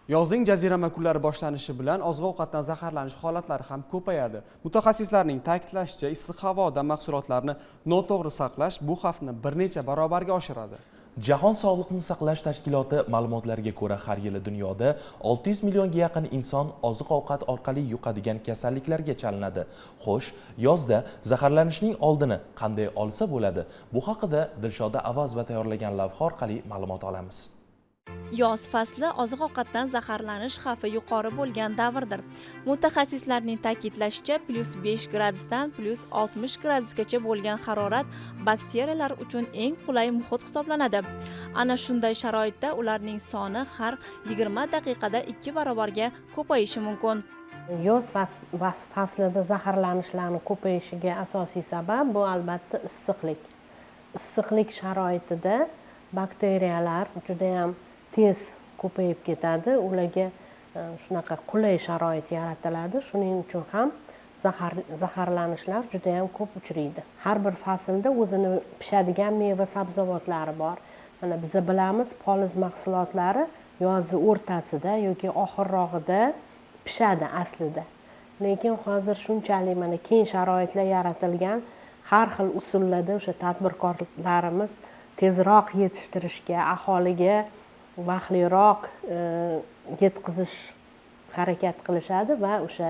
Yozning jazirama kunlari boshlanishi bilan oziq-ovqatdan zaharlanish holatlari ham ko'payadi. Mutaxassislarning ta'kidlashicha, issiq havoda mahsulotlarni noto'g'ri saqlash bu xavfni bir necha barobarga oshiradi. Jahon sog'liqni saqlash tashkiloti ma'lumotlariga ko'ra, har yili dunyoda 600 millionga yaqin inson oziq-ovqat orqali yuqadigan kasalliklarga chalinadi. Xo'sh, yozda zaharlanishning oldini qanday olsa bo'ladi? Bu haqida Dilshoda Avazova tayyorlagan lavha orqali ma'lumot olamiz. Yoz fasli oziq-ovqatdan zaharlanish xavfi yuqori bo'lgan davrdir. Mutaxassislarning ta'kidlashicha, +5 gradusdan +60 gradusgacha bo'lgan harorat bakteriyalar uchun eng qulay muhit hisoblanadi. Ana shunday sharoitda ularning soni har 20 daqiqada 2 barobarga ko'payishi mumkin. Yoz faslida zaharlanishlarning ko'payishiga asosiy sabab bu albatta issiqlik. Issiqlik sharoitida bakteriyalar juda ham tez ko'payib ketadi, ularga shunaqa qulay sharoit yaratiladi. Shuning uchun ham zaharlanishlar juda ham ko'p uchraydi. Har bir faslda o'zini pishadigan meva sabzavotlari bor. Mana biz bilamiz, poliz mahsulotlari yoz o'rtasida yoki oxirrog'ida pishadi aslida. Lekin hozir shunchalik mana keng sharoitlar yaratilgan, har xil usullarda o'sha tadbirkorlarimiz tezroq yetishtirishga, aholiga vaqtliroq yetkazish harakat qilishadi va o'sha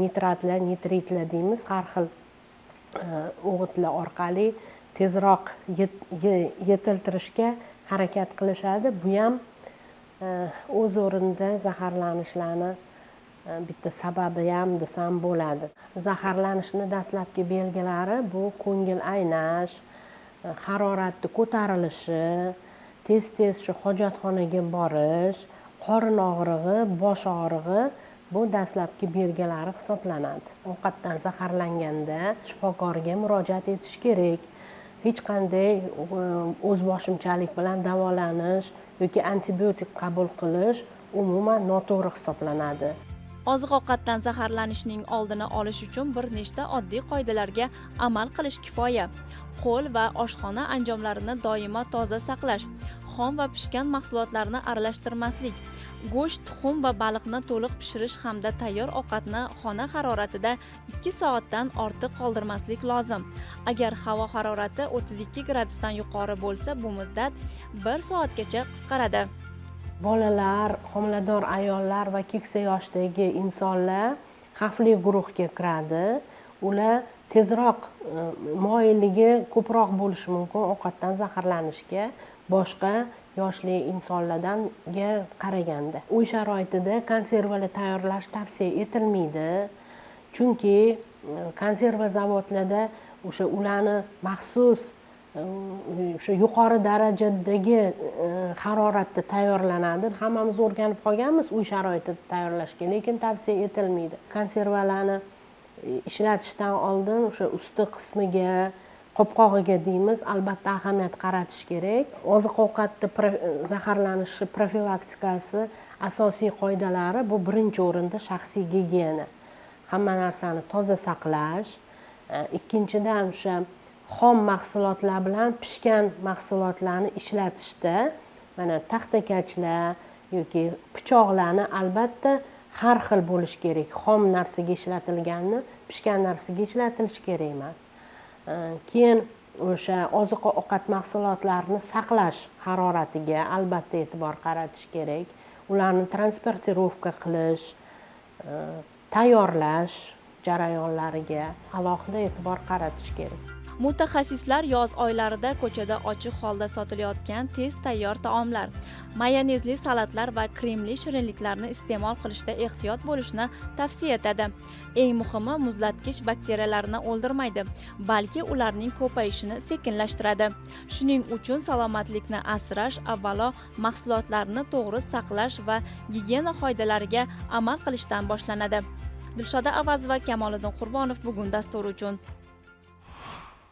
nitratlar, nitritlar deymiz, har xil o'g'itlar orqali tezroq yetiltirishga harakat qilishadi. Bu ham o'z o'rnida zaharlanishlarni bitta sababi ham desam bo'ladi. Zaharlanishning dastlabki belgilari bu ko'ngil aynash, haroratni ko'tarilishi, tez shu hojatxonaga borish, qorin og'rig'i, bosh og'rig'i bu dastlabki belgilari hisoblanadi. Ovqatdan zaharlanganda shifokorga murojaat etish kerak. Hech qanday o'zboshimchalik bilan davolanish yoki antibiotik qabul qilish umuman noto'g'ri hisoblanadi. Oziq-ovqatdan zaharlanishning oldini olish uchun bir nechta oddiy qoidalarga amal qilish kifoya. Qo'l va oshxona anjomlarini doimo toza saqlash, xom va pishgan mahsulotlarni aralashtirmaslik, go'sht, tuxum va baliqni to'liq pishirish hamda tayyor ovqatni xona haroratida 2 soatdan ortiq qoldirmaslik lozim. Agar havo harorati 32 gradusdan yuqori bo'lsa, bu muddat 1 soatgacha qisqaradi. Bolalar, homilador ayollar va keksa yoshdagi insonlar xavfli guruhga kiradi. Ular tezroq moyilligi ko'proq bo'lishi mumkin ovqatdan zaharlanishga boshqa yoshli insonlardan qaraganda. Uy sharoitida konservalar tayyorlash tavsiya etilmaydi. Chunki konserva zavodlarida o'sha ularni maxsus o'sha yuqori darajadagi haroratda tayyorlanadi. Hammamiz o'rganib qolganmiz uy sharoitida tayyorlashga, lekin tavsiya etilmaydi. Konservalarni ishlatishdan oldin o'sha usti qismiga, qopqog'iga deymiz, albatta ahamiyat qaratish kerak. Oziq-ovqatda zaharlanishi profilaktikasi asosiy qoidalari bu birinchi o'rinda shaxsiy gigiyena. Hamma narsani toza saqlash, ikkinchidan o'sha xom mahsulotlar bilan pishgan mahsulotlarni ishlatishda mana taxtakachlar yoki pichoqlarni albatta har xil bo'lish kerak. Xom narsaga ishlatilganini pishgan narsaga ishlatilishi kerak emas. Keyin o'sha oziq-ovqat mahsulotlarini saqlash haroratiga albatta e'tibor qaratish kerak. Ularni transportirovka qilish, tayyorlash jarayonlariga alohida e'tibor qaratish kerak. Mutaxassislar yoz oylarida ko'chada ochiq holda sotilayotgan tez tayyor taomlar, mayonezli salatlar va kremli shirinliklarni iste'mol qilishda ehtiyot bo'lishni tavsiya etadi. Eng muhimi, muzlatgich bakteriyalarni o'ldirmaydi, balki ularning ko'payishini sekinlashtiradi. Shuning uchun salomatlikni asrash avvalo mahsulotlarni to'g'ri saqlash va gigiyena qoidalariga amal qilishdan boshlanadi. Dilshoda Avazova, Kamoliddin Qurbonov bugun dasturi uchun.